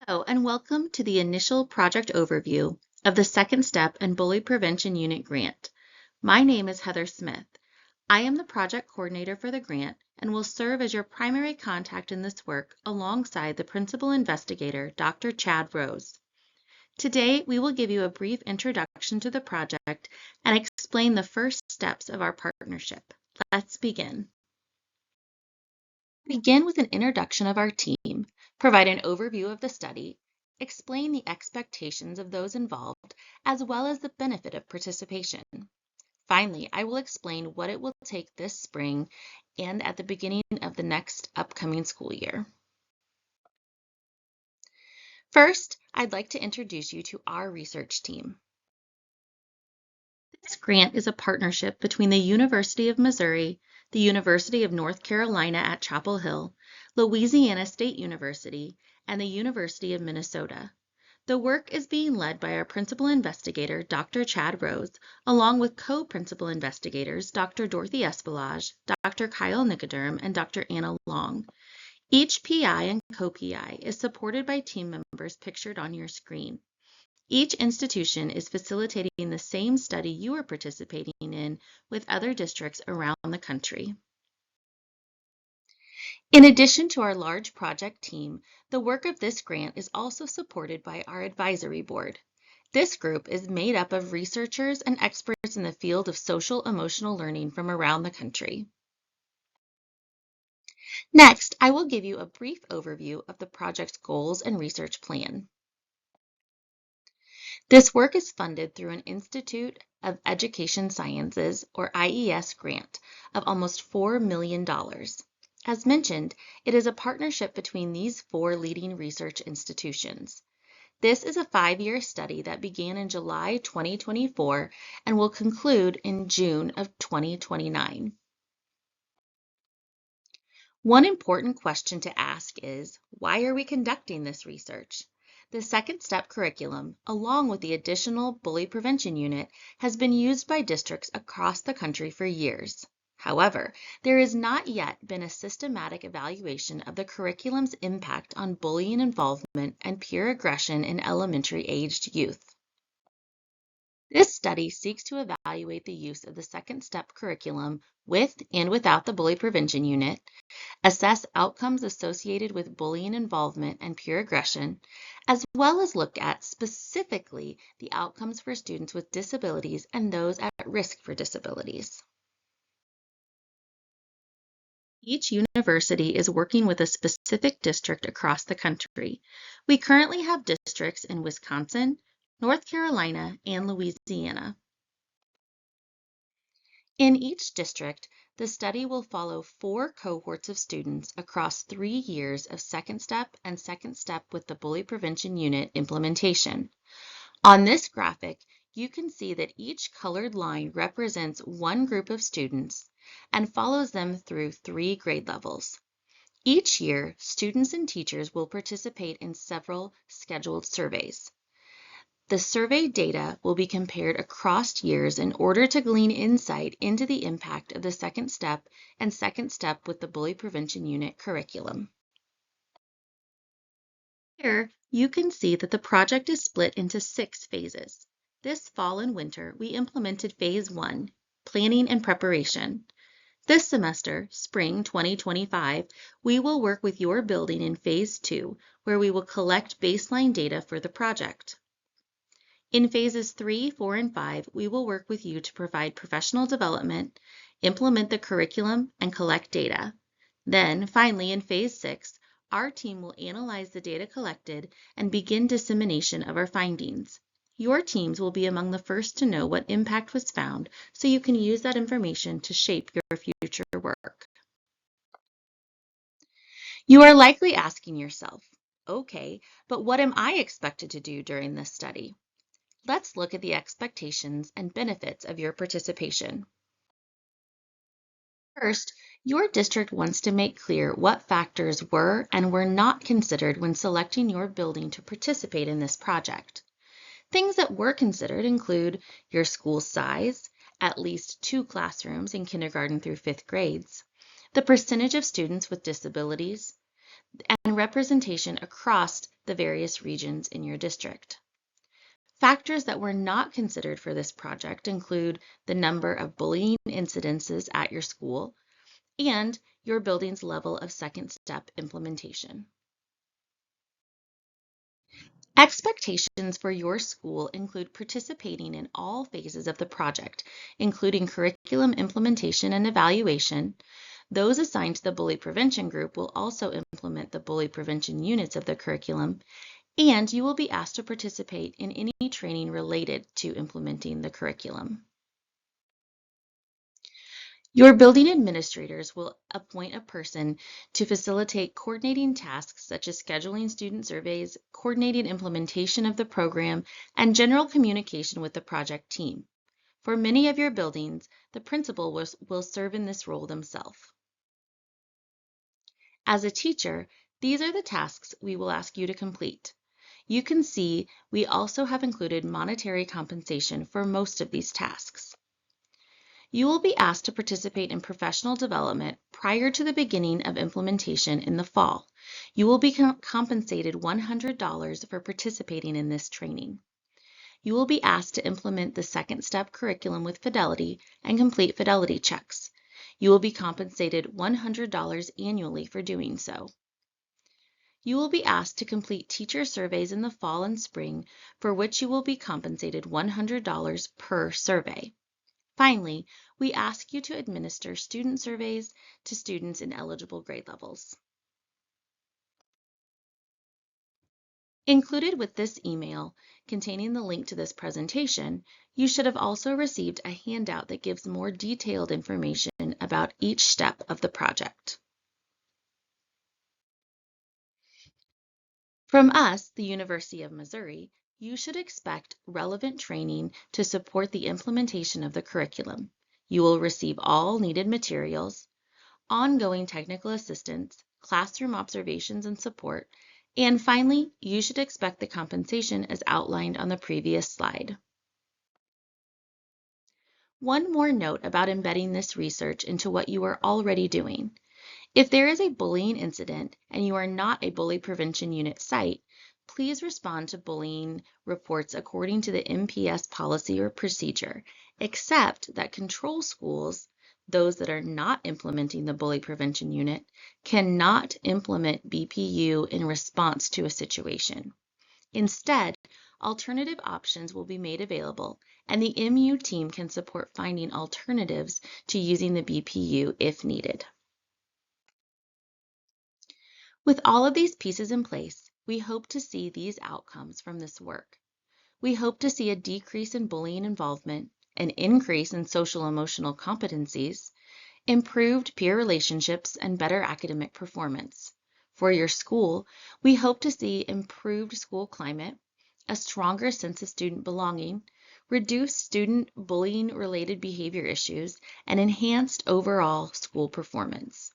Hello, and welcome to the initial project overview of the Second Step and Bully Prevention Unit grant. My name is Heather Smith. I am the project coordinator for the grant and will serve as your primary contact in this work alongside the principal investigator, Dr. Chad Rose. Today, we will give you a brief introduction to the project and explain the first steps of our partnership. Let's begin. Begin with an introduction of our team, provide an overview of the study, explain the expectations of those involved, as well as the benefit of participation. Finally, I will explain what it will take this spring and at the beginning of the next upcoming school year. First, I'd like to introduce you to our research team. This grant is a partnership between the University of Missouri, the University of North Carolina at Chapel Hill, Louisiana State University, and the University of Minnesota. The work is being led by our principal investigator, Dr. Chad Rose, along with co-principal investigators, Dr. Dorothy Espelage, Dr. Kyle Nicoderm, and Dr. Anna Long. Each PI and co-PI is supported by team members pictured on your screen. Each institution is facilitating the same study you are participating in with other districts around the country. In addition to our large project team, the work of this grant is also supported by our advisory board. This group is made up of researchers and experts in the field of social-emotional learning from around the country. Next, I will give you a brief overview of the project's goals and research plan. This work is funded through an Institute of Education Sciences, or IES grant, of almost $4 million. As mentioned, it is a partnership between these four leading research institutions. This is a 5-year study that began in July 2024 and will conclude in June of 2029. One important question to ask is, why are we conducting this research? The Second Step curriculum, along with the additional Bully Prevention Unit, has been used by districts across the country for years. However, there has not yet been a systematic evaluation of the curriculum's impact on bullying involvement and peer aggression in elementary-aged youth. This study seeks to evaluate the use of the Second Step curriculum with and without the Bully Prevention Unit, assess outcomes associated with bullying involvement and peer aggression, as well as look at specifically the outcomes for students with disabilities and those at risk for disabilities. Each university is working with a specific district across the country. We currently have districts in Wisconsin, North Carolina, and Louisiana. In each district, the study will follow 4 cohorts of students across 3 years of Second Step and Second Step with the Bully Prevention Unit implementation. On this graphic, you can see that each colored line represents one group of students and follows them through 3 grade levels. Each year, students and teachers will participate in several scheduled surveys. The survey data will be compared across years in order to glean insight into the impact of the Second Step and Second Step with the Bully Prevention Unit curriculum. Here, you can see that the project is split into 6 phases. This fall and winter, we implemented Phase 1, Planning and Preparation. This semester, Spring 2025, we will work with your building in Phase 2, where we will collect baseline data for the project. In Phases 3, 4, and 5, we will work with you to provide professional development, implement the curriculum, and collect data. Then, finally, in Phase 6, our team will analyze the data collected and begin dissemination of our findings. Your teams will be among the first to know what impact was found, so you can use that information to shape your future work. You are likely asking yourself, okay, but what am I expected to do during this study? Let's look at the expectations and benefits of your participation. First, your district wants to make clear what factors were and were not considered when selecting your building to participate in this project. Things that were considered include your school size, at least 2 classrooms in kindergarten through 5th grades, the percentage of students with disabilities, and representation across the various regions in your district. Factors that were not considered for this project include the number of bullying incidences at your school and your building's level of second step implementation. Expectations for your school include participating in all phases of the project, including curriculum implementation and evaluation. Those assigned to the bully prevention group will also implement the bully prevention units of the curriculum, and you will be asked to participate in any training related to implementing the curriculum. Your building administrators will appoint a person to facilitate coordinating tasks such as scheduling student surveys, coordinating implementation of the program, and general communication with the project team. For many of your buildings, the principal will serve in this role themselves. As a teacher, these are the tasks we will ask you to complete. You can see we also have included monetary compensation for most of these tasks. You will be asked to participate in professional development prior to the beginning of implementation in the fall. You will be compensated $100 for participating in this training. You will be asked to implement the second step curriculum with fidelity and complete fidelity checks. You will be compensated $100 annually for doing so. You will be asked to complete teacher surveys in the fall and spring, for which you will be compensated $100 per survey. Finally, we ask you to administer student surveys to students in eligible grade levels. Included with this email containing the link to this presentation, you should have also received a handout that gives more detailed information about each step of the project. From us, the University of Missouri, you should expect relevant training to support the implementation of the curriculum. You will receive all needed materials, ongoing technical assistance, classroom observations and support, and finally, you should expect the compensation as outlined on the previous slide. One more note about embedding this research into what you are already doing. If there is a bullying incident and you are not a bully prevention unit site, please respond to bullying reports according to the MPS policy or procedure, except that control schools, those that are not implementing the bully prevention unit, cannot implement BPU in response to a situation. Instead, alternative options will be made available, and the MU team can support finding alternatives to using the BPU if needed. With all of these pieces in place, we hope to see these outcomes from this work. We hope to see a decrease in bullying involvement, an increase in social emotional competencies, improved peer relationships, and better academic performance. For your school, we hope to see improved school climate, a stronger sense of student belonging, reduced student bullying-related behavior issues, and enhanced overall school performance.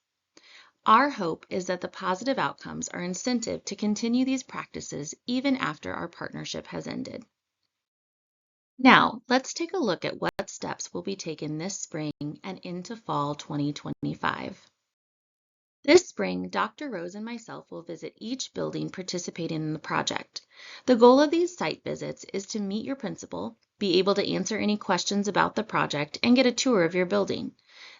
Our hope is that the positive outcomes are incentive to continue these practices even after our partnership has ended. Now, let's take a look at what steps will be taken this spring and into fall 2025. This spring, Dr. Rose and myself will visit each building participating in the project. The goal of these site visits is to meet your principal, be able to answer any questions about the project, and get a tour of your building.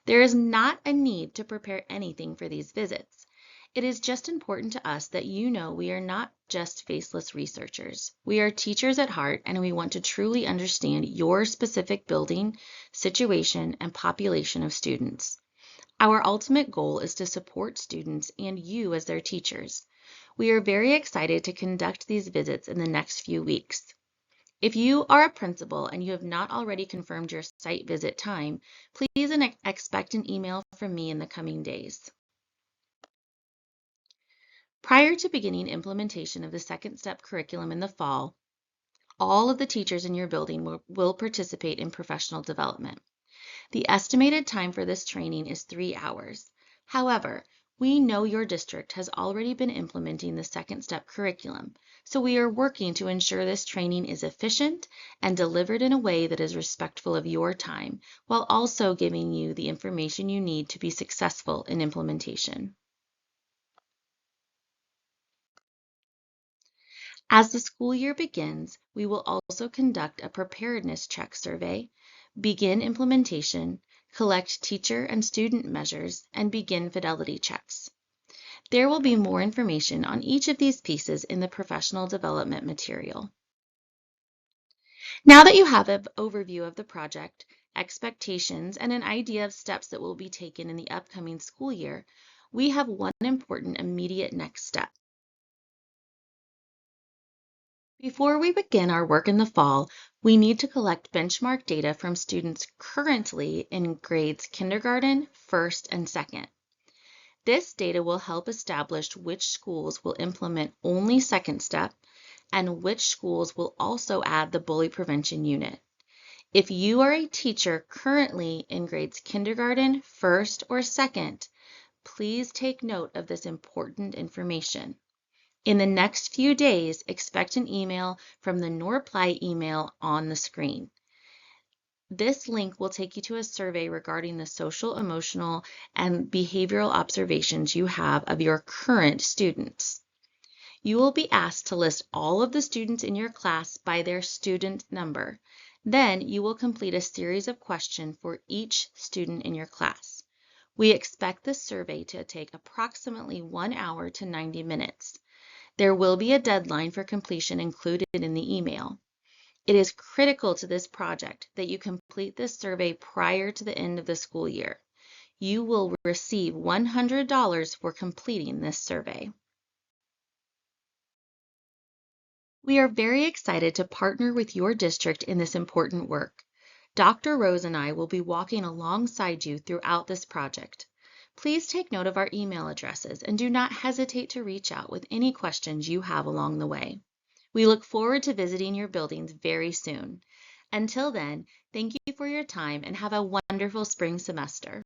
There is not a need to prepare anything for these visits. It is just important to us that you know we are not just faceless researchers. We are teachers at heart, and we want to truly understand your specific building, situation, and population of students. Our ultimate goal is to support students and you as their teachers. We are very excited to conduct these visits in the next few weeks. If you are a principal and you have not already confirmed your site visit time, please expect an email from me in the coming days. Prior to beginning implementation of the second step curriculum in the fall, all of the teachers in your building will participate in professional development. The estimated time for this training is 3 hours. However, we know your district has already been implementing the second step curriculum, so we are working to ensure this training is efficient and delivered in a way that is respectful of your time, while also giving you the information you need to be successful in implementation. As the school year begins, we will also conduct a preparedness check survey, begin implementation, collect teacher and student measures, and begin fidelity checks. There will be more information on each of these pieces in the professional development material. Now that you have an overview of the project, expectations, and an idea of steps that will be taken in the upcoming school year, we have one important immediate next step. Before we begin our work in the fall, we need to collect benchmark data from students currently in grades kindergarten, first, and second. This data will help establish which schools will implement only second step and which schools will also add the bully prevention unit. If you are a teacher currently in grades kindergarten, first, or second, please take note of this important information. In the next few days, expect an email from the NORPLY email on the screen. This link will take you to a survey regarding the social, emotional, and behavioral observations you have of your current students. You will be asked to list all of the students in your class by their student number. Then you will complete a series of questions for each student in your class. We expect this survey to take approximately 1 hour to 90 minutes. There will be a deadline for completion included in the email. It is critical to this project that you complete this survey prior to the end of the school year. You will receive $100 for completing this survey. We are very excited to partner with your district in this important work. Dr. Rose and I will be walking alongside you throughout this project. Please take note of our email addresses and do not hesitate to reach out with any questions you have along the way. We look forward to visiting your buildings very soon. Until then, thank you for your time and have a wonderful spring semester.